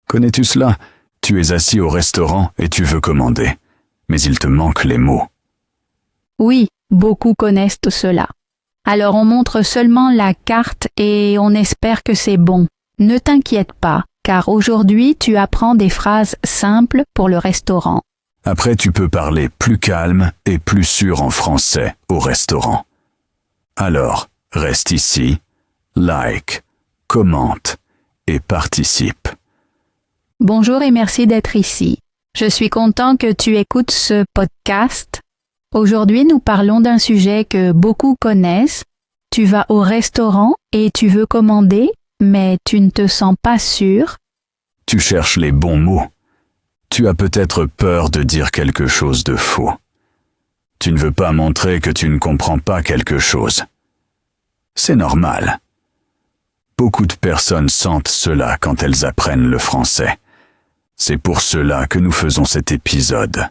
Connais-tu cela? Tu es assis au restaurant et tu veux commander, mais il te manque les mots. Oui, beaucoup connaissent cela. Alors on montre seulement la carte et on espère que c'est bon. Ne t'inquiète pas, car aujourd'hui tu apprends des phrases simples pour le restaurant. Après, tu peux parler plus calme et plus sûr en français au restaurant. Alors, reste ici, like, commente et participe. Bonjour et merci d'être ici. Je suis content que tu écoutes ce podcast. Aujourd'hui, nous parlons d'un sujet que beaucoup connaissent. Tu vas au restaurant et tu veux commander, mais tu ne te sens pas sûr. Tu cherches les bons mots. Tu as peut-être peur de dire quelque chose de faux. Tu ne veux pas montrer que tu ne comprends pas quelque chose. C'est normal. Beaucoup de personnes sentent cela quand elles apprennent le français. C'est pour cela que nous faisons cet épisode.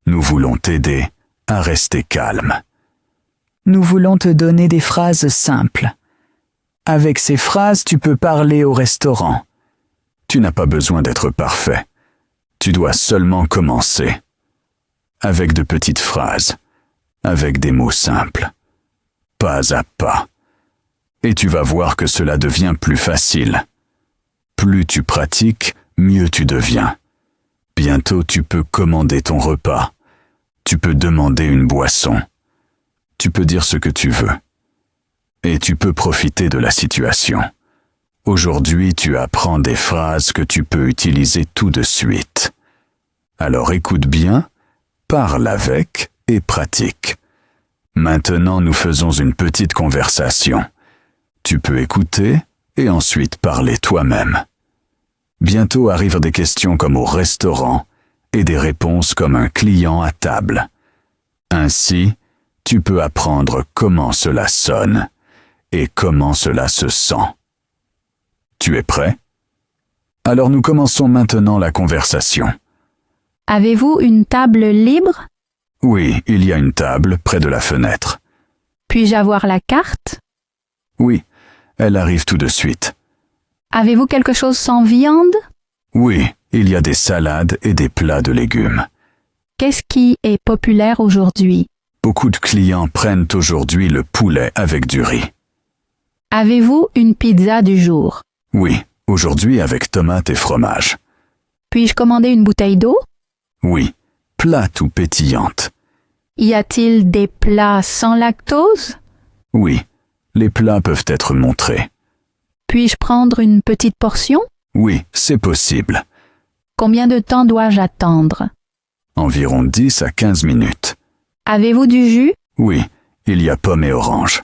Nous voulons t'aider à rester calme. Nous voulons te donner des phrases simples. Avec ces phrases, tu peux parler au restaurant. Tu n'as pas besoin d'être parfait. Tu dois seulement commencer. Avec de petites phrases, avec des mots simples, pas à pas. Et tu vas voir que cela devient plus facile. Plus tu pratiques, mieux tu deviens. Bientôt tu peux commander ton repas. Tu peux demander une boisson. Tu peux dire ce que tu veux. Et tu peux profiter de la situation. Aujourd'hui, tu apprends des phrases que tu peux utiliser tout de suite. Alors écoute bien, parle avec et pratique. Maintenant, nous faisons une petite conversation. Tu peux écouter et ensuite parler toi-même. Bientôt arrivent des questions comme au restaurant et des réponses comme un client à table. Ainsi, tu peux apprendre comment cela sonne et comment cela se sent. Tu es prêt? Alors nous commençons maintenant la conversation. Avez-vous une table libre? Oui, il y a une table près de la fenêtre. Puis-je avoir la carte? Oui, elle arrive tout de suite. Avez-vous quelque chose sans viande? Oui, il y a des salades et des plats de légumes. Qu'est-ce qui est populaire aujourd'hui? Beaucoup de clients prennent aujourd'hui le poulet avec du riz. Avez-vous une pizza du jour? Oui, aujourd'hui avec tomates et fromage. Puis-je commander une bouteille d'eau? Oui, plate ou pétillante. Y a-t-il des plats sans lactose? Oui, les plats peuvent être montrés. Puis-je prendre une petite portion? Oui, c'est possible. Combien de temps dois-je attendre? Environ 10 à 15 minutes. Avez-vous du jus? Oui, il y a pommes et oranges.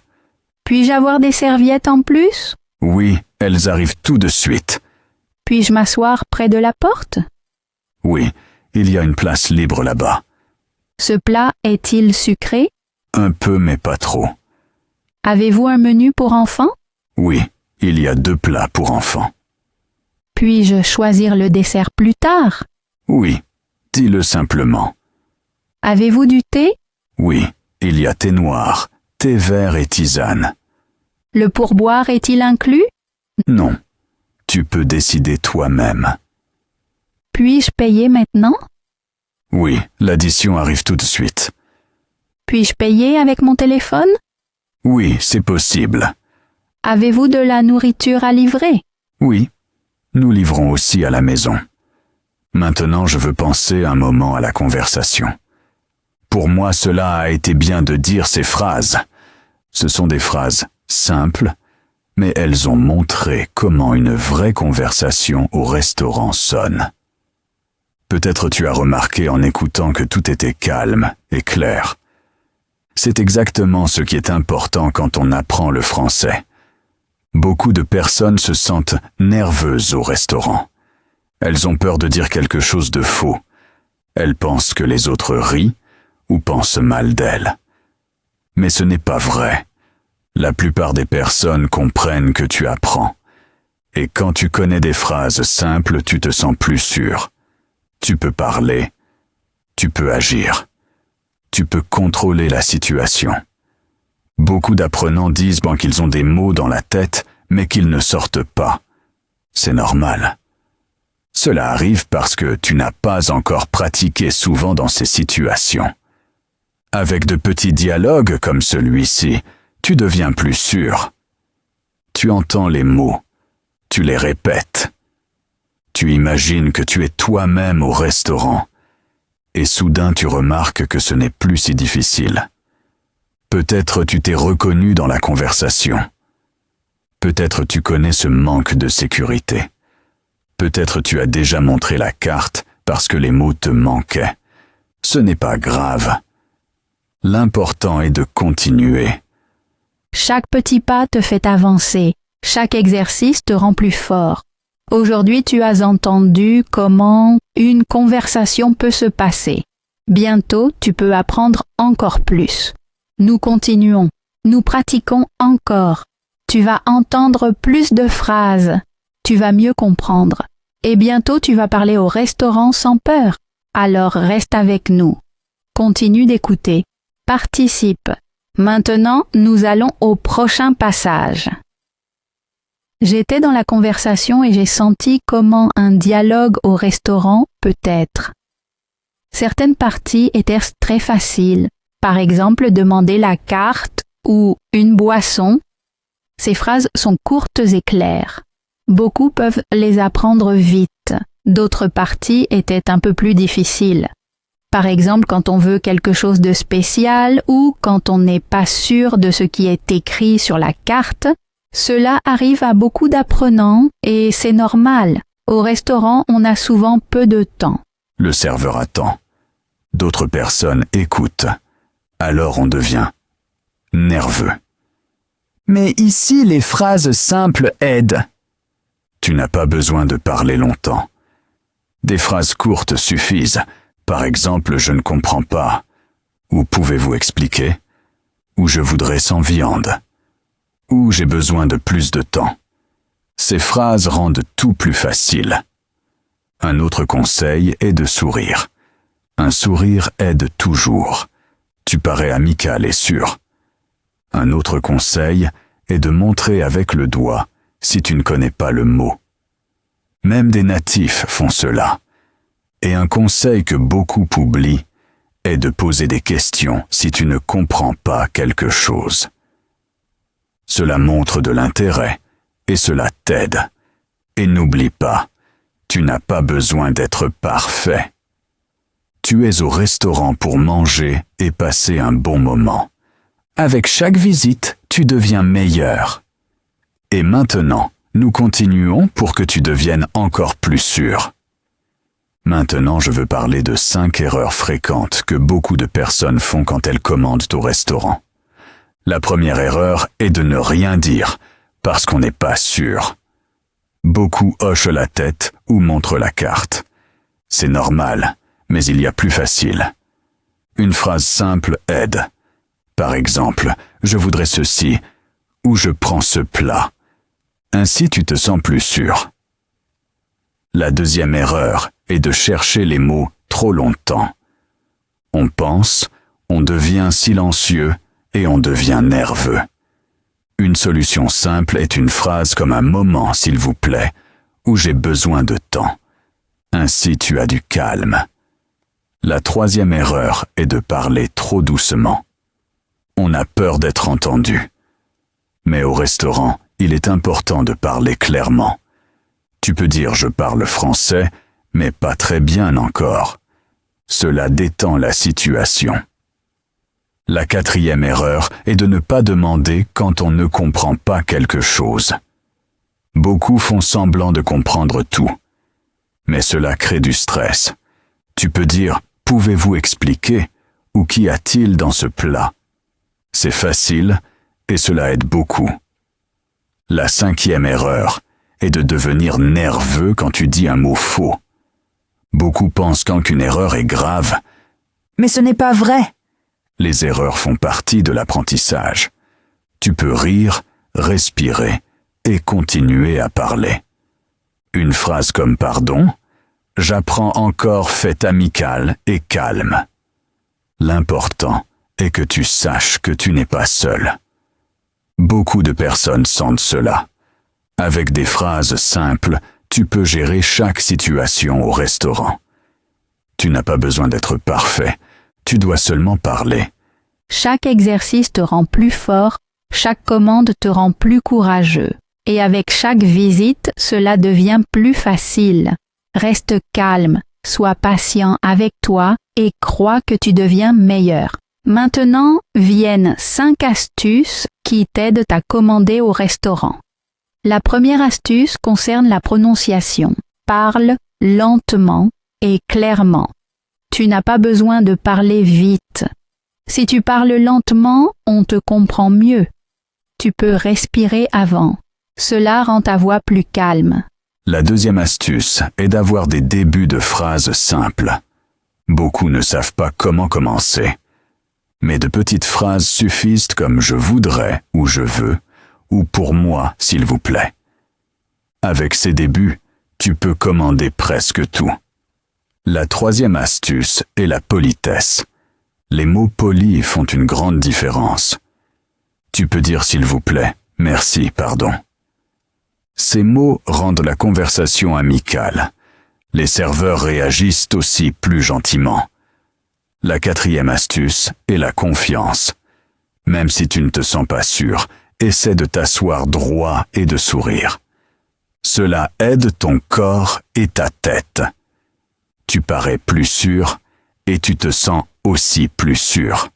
Puis-je avoir des serviettes en plus? Oui, elles arrivent tout de suite. Puis-je m'asseoir près de la porte? Oui, il y a une place libre là-bas. Ce plat est-il sucré? Un peu, mais pas trop. Avez-vous un menu pour enfants? Oui, il y a 2 plats pour enfants. Puis-je choisir le dessert plus tard? Oui, dis-le simplement. Avez-vous du thé? Oui, il y a thé noir, thé vert et tisane. Le pourboire est-il inclus? Non, tu peux décider toi-même. Puis-je payer maintenant? Oui, l'addition arrive tout de suite. Puis-je payer avec mon téléphone? Oui, c'est possible. Avez-vous de la nourriture à livrer? Oui, nous livrons aussi à la maison. Maintenant, je veux penser un moment à la conversation. Pour moi, cela a été bien de dire ces phrases. Ce sont des phrases simples, mais elles ont montré comment une vraie conversation au restaurant sonne. Peut-être tu as remarqué en écoutant que tout était calme et clair. C'est exactement ce qui est important quand on apprend le français. Beaucoup de personnes se sentent nerveuses au restaurant. Elles ont peur de dire quelque chose de faux. Elles pensent que les autres rient ou pensent mal d'elles. Mais ce n'est pas vrai. La plupart des personnes comprennent que tu apprends. Et quand tu connais des phrases simples, tu te sens plus sûr. Tu peux parler. Tu peux agir. Tu peux contrôler la situation. Beaucoup d'apprenants disent qu'ils ont des mots dans la tête, mais qu'ils ne sortent pas. C'est normal. Cela arrive parce que tu n'as pas encore pratiqué souvent dans ces situations. Avec de petits dialogues comme celui-ci, tu deviens plus sûr. Tu entends les mots, tu les répètes. Tu imagines que tu es toi-même au restaurant, et soudain tu remarques que ce n'est plus si difficile. Peut-être tu t'es reconnu dans la conversation. Peut-être tu connais ce manque de sécurité. Peut-être tu as déjà montré la carte parce que les mots te manquaient. Ce n'est pas grave. L'important est de continuer. Chaque petit pas te fait avancer. Chaque exercice te rend plus fort. Aujourd'hui, tu as entendu comment une conversation peut se passer. Bientôt, tu peux apprendre encore plus. Nous continuons. Nous pratiquons encore. Tu vas entendre plus de phrases. Tu vas mieux comprendre. Et bientôt, tu vas parler au restaurant sans peur. Alors, reste avec nous. Continue d'écouter. Participe. Maintenant, nous allons au prochain passage. J'étais dans la conversation et j'ai senti comment un dialogue au restaurant peut être. Certaines parties étaient très faciles. Par exemple, demander la carte ou une boisson. Ces phrases sont courtes et claires. Beaucoup peuvent les apprendre vite. D'autres parties étaient un peu plus difficiles. Par exemple, quand on veut quelque chose de spécial ou quand on n'est pas sûr de ce qui est écrit sur la carte, cela arrive à beaucoup d'apprenants et c'est normal. Au restaurant, on a souvent peu de temps. Le serveur attend. D'autres personnes écoutent. Alors on devient nerveux. Mais ici, les phrases simples aident. Tu n'as pas besoin de parler longtemps. Des phrases courtes suffisent. Par exemple, je ne comprends pas. Ou pouvez-vous expliquer? Ou je voudrais sans viande. Ou j'ai besoin de plus de temps. Ces phrases rendent tout plus facile. Un autre conseil est de sourire. Un sourire aide toujours. Tu parais amical et sûr. Un autre conseil est de montrer avec le doigt si tu ne connais pas le mot. Même des natifs font cela. Et un conseil que beaucoup oublient est de poser des questions si tu ne comprends pas quelque chose. Cela montre de l'intérêt et cela t'aide. Et n'oublie pas, tu n'as pas besoin d'être parfait. Tu es au restaurant pour manger et passer un bon moment. Avec chaque visite, tu deviens meilleur. Et maintenant, nous continuons pour que tu deviennes encore plus sûr. Maintenant, je veux parler de 5 erreurs fréquentes que beaucoup de personnes font quand elles commandent au restaurant. La première erreur est de ne rien dire, parce qu'on n'est pas sûr. Beaucoup hochent la tête ou montrent la carte. C'est normal, mais il y a plus facile. Une phrase simple aide. Par exemple, je voudrais ceci, ou je prends ce plat. Ainsi tu te sens plus sûr. La deuxième erreur est de chercher les mots trop longtemps. On pense, on devient silencieux et on devient nerveux. Une solution simple est une phrase comme un moment, s'il vous plaît, ou j'ai besoin de temps. Ainsi tu as du calme. La troisième erreur est de parler trop doucement. On a peur d'être entendu. Mais au restaurant, il est important de parler clairement. Tu peux dire « je parle français », mais pas très bien encore. Cela détend la situation. La quatrième erreur est de ne pas demander quand on ne comprend pas quelque chose. Beaucoup font semblant de comprendre tout. Mais cela crée du stress. Tu peux dire « pouvez-vous expliquer » ou « qu'y a-t-il dans ce plat ?» C'est facile et cela aide beaucoup. La cinquième erreur est de devenir nerveux quand tu dis un mot faux. Beaucoup pensent qu'une erreur est grave. Mais ce n'est pas vrai. Les erreurs font partie de l'apprentissage. Tu peux rire, respirer et continuer à parler. Une phrase comme « pardon », j'apprends encore fait amical et calme. L'important est que tu saches que tu n'es pas seul. Beaucoup de personnes sentent cela. Avec des phrases simples, tu peux gérer chaque situation au restaurant. Tu n'as pas besoin d'être parfait, tu dois seulement parler. Chaque exercice te rend plus fort, chaque commande te rend plus courageux. Et avec chaque visite, cela devient plus facile. Reste calme, sois patient avec toi et crois que tu deviens meilleur. Maintenant, viennent 5 astuces qui t'aident à commander au restaurant. La première astuce concerne la prononciation. Parle lentement et clairement. Tu n'as pas besoin de parler vite. Si tu parles lentement, on te comprend mieux. Tu peux respirer avant. Cela rend ta voix plus calme. La deuxième astuce est d'avoir des débuts de phrases simples. Beaucoup ne savent pas comment commencer. Mais de petites phrases suffisent comme « je voudrais » ou « je veux » ou « pour moi, s'il vous plaît ». Avec ces débuts, tu peux commander presque tout. La troisième astuce est la politesse. Les mots polis font une grande différence. Tu peux dire « s'il vous plaît »,« merci »,« pardon ». Ces mots rendent la conversation amicale. Les serveurs réagissent aussi plus gentiment. La quatrième astuce est la confiance. Même si tu ne te sens pas sûr, essaie de t'asseoir droit et de sourire. Cela aide ton corps et ta tête. Tu parais plus sûr et tu te sens aussi plus sûr.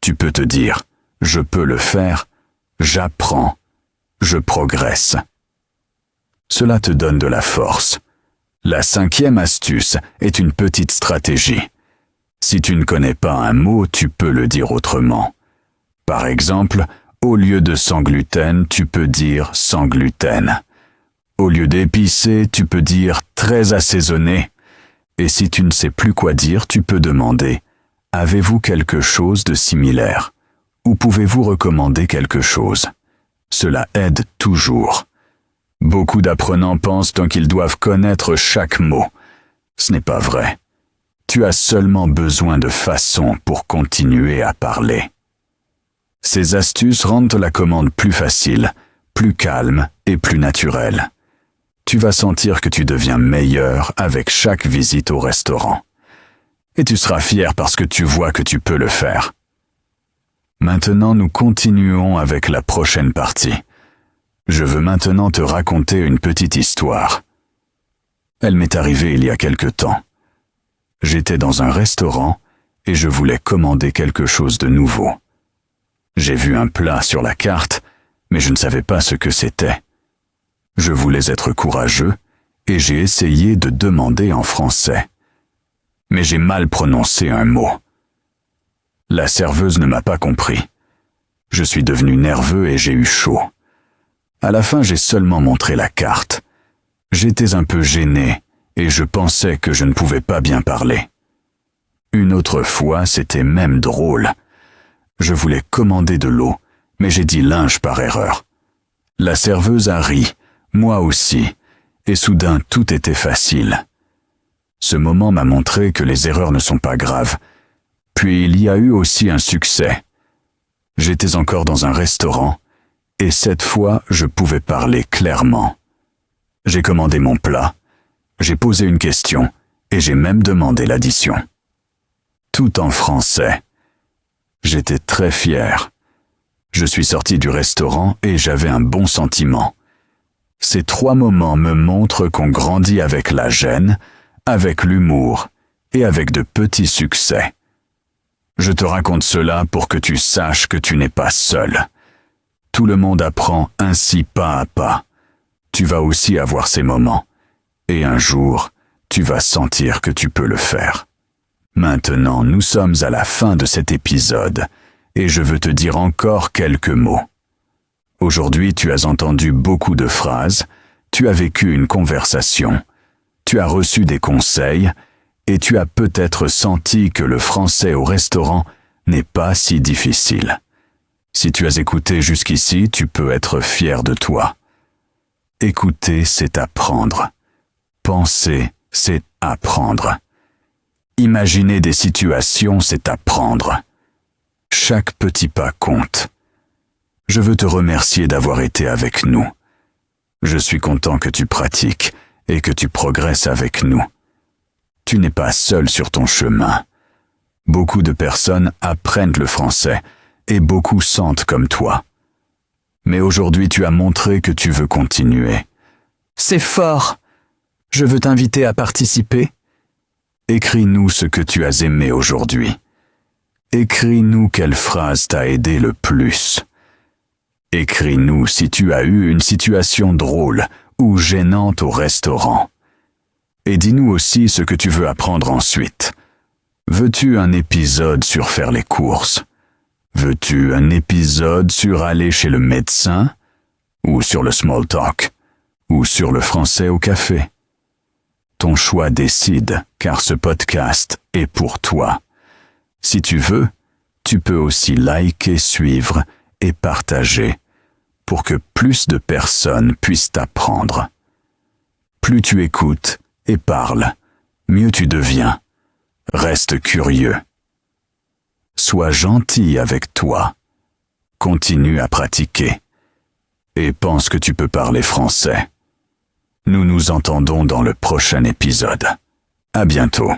Tu peux te dire « je peux le faire »,« j'apprends »,« je progresse ». Cela te donne de la force. La cinquième astuce est une petite stratégie. Si tu ne connais pas un mot, tu peux le dire autrement. Par exemple, au lieu de sans gluten, tu peux dire sans gluten. Au lieu d'épicé, tu peux dire très assaisonné. Et si tu ne sais plus quoi dire, tu peux demander « Avez-vous quelque chose de similaire ?» ou « Pouvez-vous recommander quelque chose ?» Cela aide toujours. Beaucoup d'apprenants pensent donc qu'ils doivent connaître chaque mot. Ce n'est pas vrai. Tu as seulement besoin de façons pour continuer à parler. Ces astuces rendent la commande plus facile, plus calme et plus naturelle. Tu vas sentir que tu deviens meilleur avec chaque visite au restaurant. Et tu seras fier parce que tu vois que tu peux le faire. Maintenant, nous continuons avec la prochaine partie. Je veux maintenant te raconter une petite histoire. Elle m'est arrivée il y a quelque temps. J'étais dans un restaurant et je voulais commander quelque chose de nouveau. J'ai vu un plat sur la carte, mais je ne savais pas ce que c'était. Je voulais être courageux et j'ai essayé de demander en français. Mais j'ai mal prononcé un mot. La serveuse ne m'a pas compris. Je suis devenu nerveux et j'ai eu chaud. À la fin, j'ai seulement montré la carte. J'étais un peu gêné et je pensais que je ne pouvais pas bien parler. Une autre fois, c'était même drôle. Je voulais commander de l'eau, mais j'ai dit linge par erreur. La serveuse a ri, moi aussi, et soudain tout était facile. Ce moment m'a montré que les erreurs ne sont pas graves. Puis il y a eu aussi un succès. J'étais encore dans un restaurant, et cette fois je pouvais parler clairement. J'ai commandé mon plat, j'ai posé une question, et j'ai même demandé l'addition. Tout en français. J'étais très fier. Je suis sorti du restaurant et j'avais un bon sentiment. Ces 3 moments me montrent qu'on grandit avec la gêne, avec l'humour et avec de petits succès. Je te raconte cela pour que tu saches que tu n'es pas seul. Tout le monde apprend ainsi pas à pas. Tu vas aussi avoir ces moments. Et un jour, tu vas sentir que tu peux le faire. Maintenant, nous sommes à la fin de cet épisode et je veux te dire encore quelques mots. Aujourd'hui, tu as entendu beaucoup de phrases, tu as vécu une conversation, tu as reçu des conseils et tu as peut-être senti que le français au restaurant n'est pas si difficile. Si tu as écouté jusqu'ici, tu peux être fier de toi. Écouter, c'est apprendre. Penser, c'est apprendre. Imaginer des situations, c'est apprendre. Chaque petit pas compte. Je veux te remercier d'avoir été avec nous. Je suis content que tu pratiques et que tu progresses avec nous. Tu n'es pas seul sur ton chemin. Beaucoup de personnes apprennent le français et beaucoup sentent comme toi. Mais aujourd'hui, tu as montré que tu veux continuer. C'est fort. Je veux t'inviter à participer. Écris-nous ce que tu as aimé aujourd'hui. Écris-nous quelle phrase t'a aidé le plus. Écris-nous si tu as eu une situation drôle ou gênante au restaurant. Et dis-nous aussi ce que tu veux apprendre ensuite. Veux-tu un épisode sur faire les courses? Veux-tu un épisode sur aller chez le médecin? Ou sur le small talk? Ou sur le français au café? Ton choix décide, car ce podcast est pour toi. Si tu veux, tu peux aussi liker, suivre et partager pour que plus de personnes puissent t'apprendre. Plus tu écoutes et parles, mieux tu deviens. Reste curieux. Sois gentil avec toi. Continue à pratiquer. Et pense que tu peux parler français. Nous nous entendons dans le prochain épisode. À bientôt.